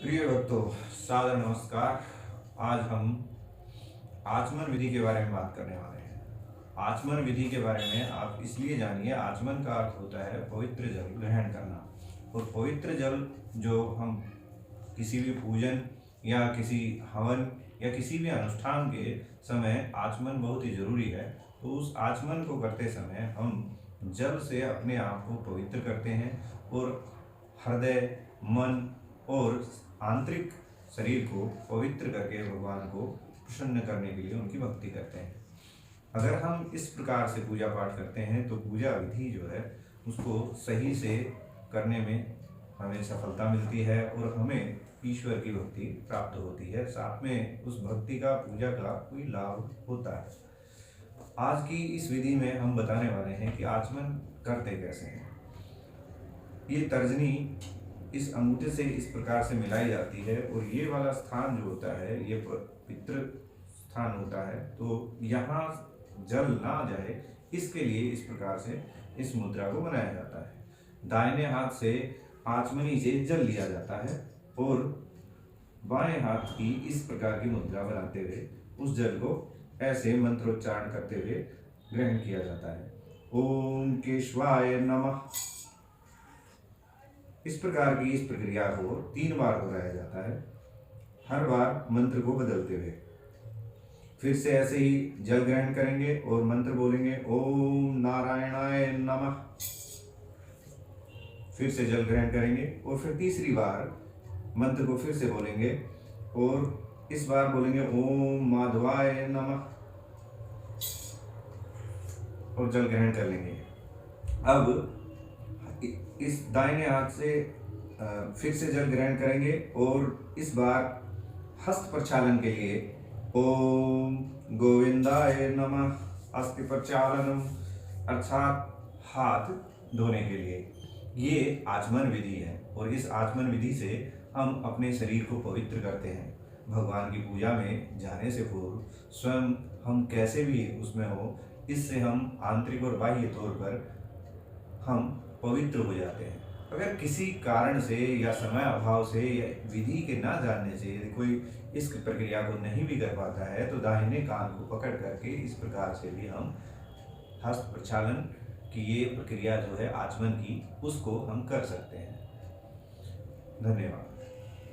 प्रिय भक्तों, सादर नमस्कार। आज हम आचमन विधि के बारे में बात करने वाले हैं। आचमन विधि के बारे में आप इसलिए जानिए, आचमन का अर्थ होता है पवित्र जल ग्रहण करना। और पवित्र जल जो हम किसी भी पूजन या किसी हवन या किसी भी अनुष्ठान के समय आचमन बहुत ही जरूरी है। तो उस आचमन को करते समय हम जल से अपने आप को पवित्र करते हैं और हृदय, मन और आंतरिक शरीर को पवित्र करके भगवान को प्रसन्न करने के लिए उनकी भक्ति करते हैं। अगर हम इस प्रकार से पूजा पाठ करते हैं तो पूजा विधि जो है उसको सही से करने में हमें सफलता मिलती है और हमें ईश्वर की भक्ति प्राप्त होती है। साथ में उस भक्ति का, पूजा का कोई लाभ होता है। आज की इस विधि में हम बताने वाले हैं कि आचमन करते कैसे हैं। ये तर्जनी इस अंगूठे से इस प्रकार से मिलाई जाती है और ये वाला स्थान जो होता है ये पवित्र स्थान होता है। तो यहाँ जल ना जाए इसके लिए इस प्रकार से इस मुद्रा को बनाया जाता है। दाहिने हाथ से आचमनी से जल लिया जाता है और बाएं हाथ की इस प्रकार की मुद्रा बनाते हुए उस जल को ऐसे मंत्रोच्चारण करते हुए ग्रहण किया जाता है। ओम केशवाय नमः। इस प्रकार की इस प्रक्रिया को 3 बार दोहराया जाता है, हर बार मंत्र को बदलते हुए। फिर से ऐसे ही जल ग्रहण करेंगे और मंत्र बोलेंगे ओम नारायणाय नमः। फिर से जल ग्रहण करेंगे और फिर तीसरी बार मंत्र को फिर से बोलेंगे और इस बार बोलेंगे ओम माधवाय नमः और जल ग्रहण कर लेंगे। अब इस दाहिने हाथ से फिर से जल ग्रहण करेंगे और इस बार हस्त प्रक्षालन के लिए ओम गोविंदाय नमः हस्त प्रक्षालनम, अर्थात हाथ धोने के लिए। ये आचमन विधि है और इस आचमन विधि से हम अपने शरीर को पवित्र करते हैं। भगवान की पूजा में जाने से पूर्व स्वयं हम कैसे भी उसमें हो, इससे हम आंतरिक और बाह्य तौर पर हम पवित्र हो जाते हैं। अगर किसी कारण से या समय अभाव से या विधि के ना जानने से यदि कोई इस प्रक्रिया को नहीं भी कर पाता है तो दाहिने कान को पकड़ करके इस प्रकार से भी हम हस्त प्रक्षालन की ये प्रक्रिया जो है आचमन की, उसको हम कर सकते हैं। धन्यवाद।